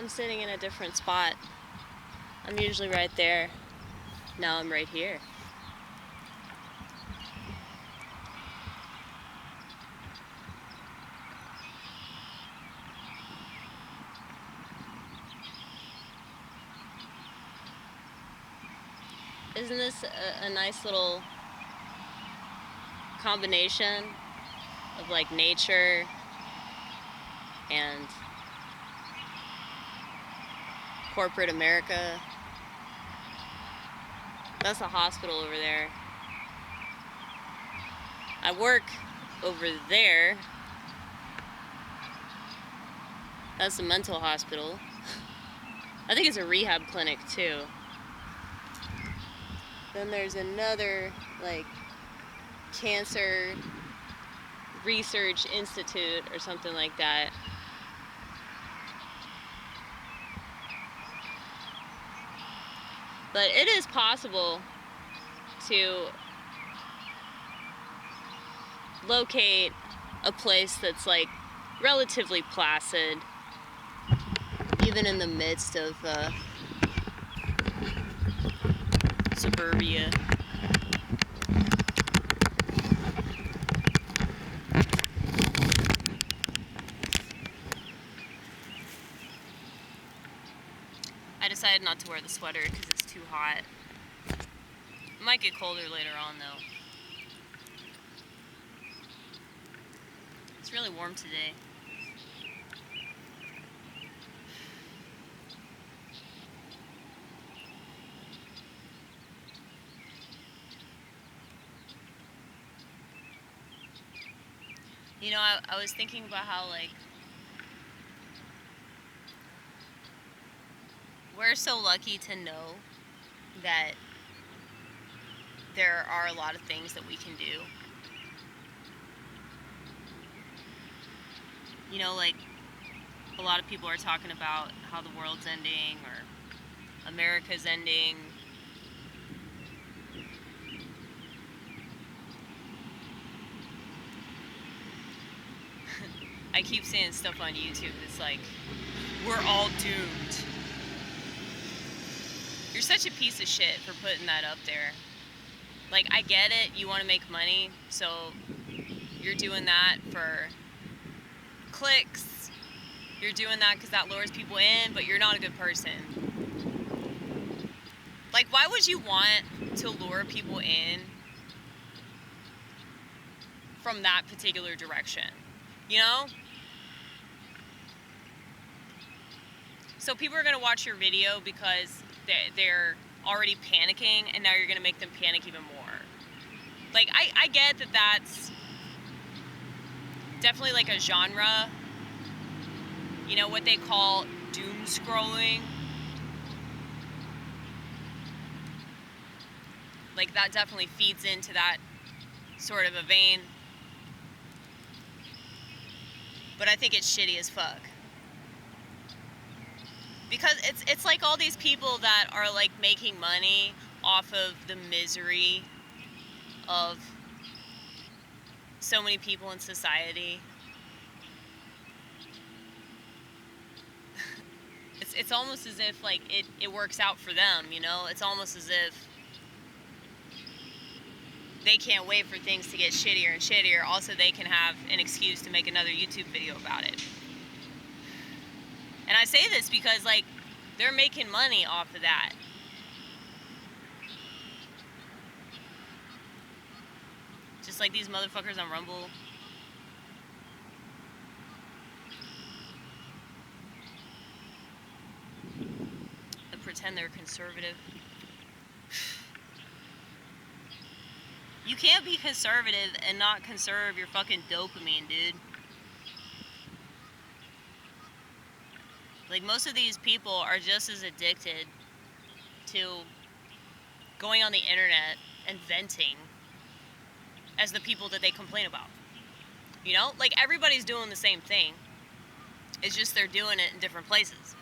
I'm sitting in a different spot. I'm usually right there. Now I'm right here. Isn't this a nice little combination of like nature and corporate America? That's a hospital over there. I work over there. That's a mental hospital. I think it's a rehab clinic too. Then there's another like cancer research institute or something like that. But it is possible to locate a place that's like relatively placid, even in the midst of suburbia. I decided not to wear the sweater because it's too hot. It might get colder later on though. It's really warm today. You know, I was thinking about how, like, we're so lucky to know that there are a lot of things that we can do. You know, like, a lot of people are talking about how the world's ending or America's ending. I keep seeing stuff on YouTube that's like, we're all doomed. You're such a piece of shit for putting that up there. Like, I get it, you want to make money, so you're doing that for clicks. You're doing that because that lures people in, but you're not a good person. Like, why would you want to lure people in from that particular direction? You know? So people are going to watch your video because they're already panicking, and now you're going to make them panic even more. Like, I get that that's definitely like a genre. You know, what they call doom scrolling. Like, that definitely feeds into that sort of a vein. But I think it's shitty as fuck. Because it's like all these people that are like making money off of the misery of so many people in society. It's almost as if like it works out for them, you know? It's almost as if they can't wait for things to get shittier and shittier. Also, they can have an excuse to make another YouTube video about it. And I say this because, like, they're making money off of that. Just like these motherfuckers on Rumble. They pretend they're conservative. You can't be conservative and not conserve your fucking dopamine, dude. Like, most of these people are just as addicted to going on the internet and venting as the people that they complain about. You know? Like, everybody's doing the same thing. It's just they're doing it in different places.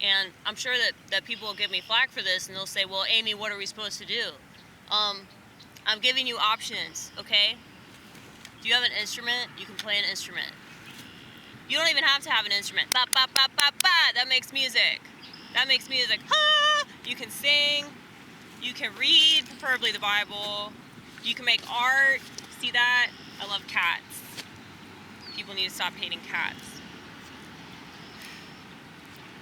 And I'm sure that people will give me flack for this, and they'll say, well, Amy, what are we supposed to do? I'm giving you options, okay? Do you have an instrument? You can play an instrument. You don't even have to have an instrument. Ba, ba, ba, ba, ba. That makes music. That makes music. Ah! You can sing. You can read, preferably the Bible. You can make art. See that? I love cats. People need to stop hating cats.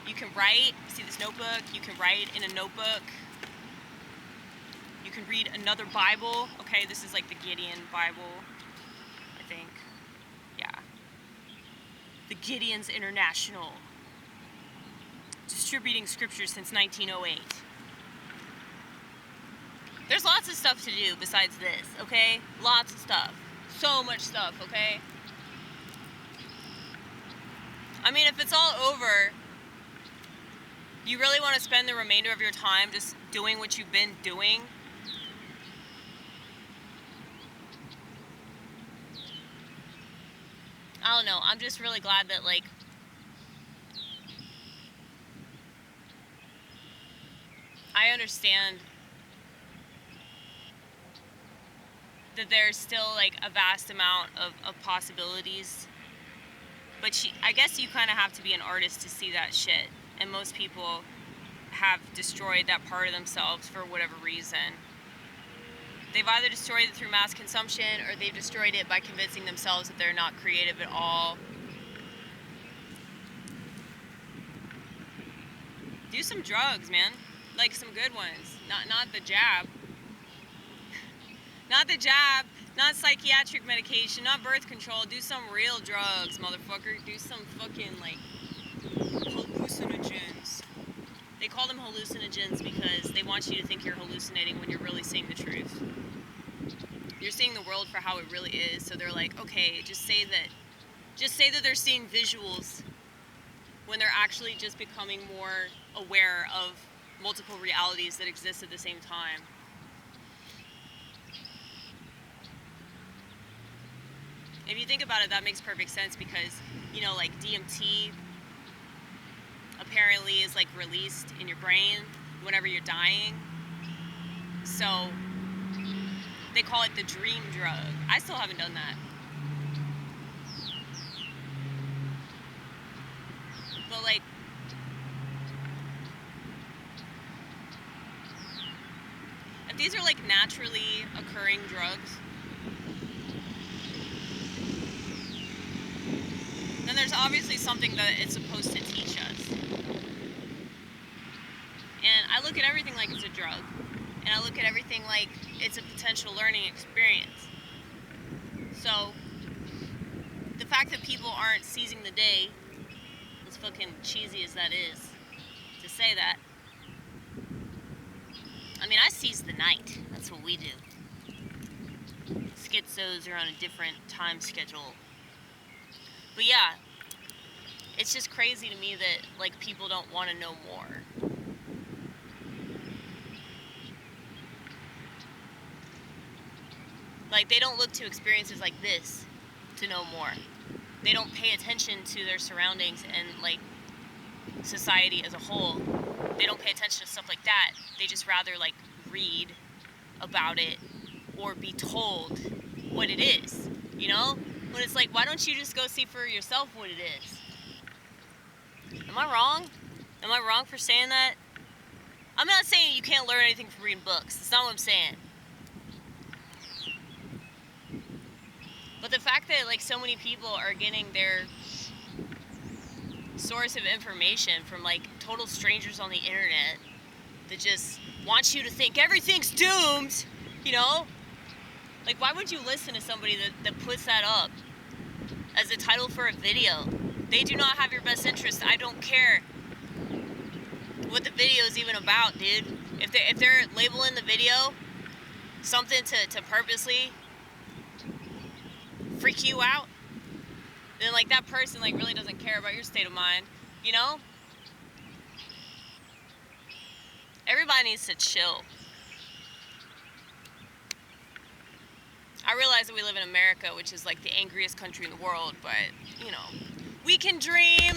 You can write. See this notebook? You can write in a notebook. You can read another Bible. Okay, this is like the Gideon Bible, I think. Yeah. The Gideon's International. Distributing scripture since 1908. There's lots of stuff to do besides this, okay? Lots of stuff. So much stuff, okay? I mean, if it's all over, you really want to spend the remainder of your time just doing what you've been doing? I don't know. I'm just really glad that, like, I understand that there's still, like, a vast amount of possibilities. But I guess you kind of have to be an artist to see that shit. And most people have destroyed that part of themselves for whatever reason. They've either destroyed it through mass consumption, or they've destroyed it by convincing themselves that they're not creative at all. Do some drugs, man. Like some good ones. Not the jab. Not the jab. Not psychiatric medication. Not birth control. Do some real drugs, motherfucker. Do some fucking, like, hallucinogens. They call them hallucinogens because they want you to think you're hallucinating when you're really seeing the truth. You're seeing the world for how it really is, so they're like, okay, just say that they're seeing visuals when they're actually just becoming more aware of multiple realities that exist at the same time. If you think about it, that makes perfect sense because, you know, like DMT apparently is like released in your brain whenever you're dying. So they call it the dream drug. I still haven't done that. But like, if these are like naturally occurring drugs, then there's obviously something that it's supposed to teach us. And I look at everything like it's a drug. And I look at everything like it's a potential learning experience. So, the fact that people aren't seizing the day, as fucking cheesy as that is, to say that, I mean, I seize the night. That's what we do. Schizos are on a different time schedule. But yeah, it's just crazy to me that, like, people don't want to know more. Like, they don't look to experiences like this to know more. They don't pay attention to their surroundings and, like, society as a whole. They don't pay attention to stuff like that. They just rather, like, read about it or be told what it is, you know? When it's like, why don't you just go see for yourself what it is? Am I wrong? Am I wrong for saying that? I'm not saying you can't learn anything from reading books. That's not what I'm saying. But the fact that, like, so many people are getting their source of information from, like, total strangers on the internet that just want you to think everything's doomed, you know? Like, why would you listen to somebody that puts that up as a title for a video? They do not have your best interest. I don't care what the video is even about, dude. If they're labeling the video something to purposely freak you out, then, like, that person, like, really doesn't care about your state of mind, you know? Everybody needs to chill. I realize that we live in America, which is, like, the angriest country in the world, but, you know, we can dream.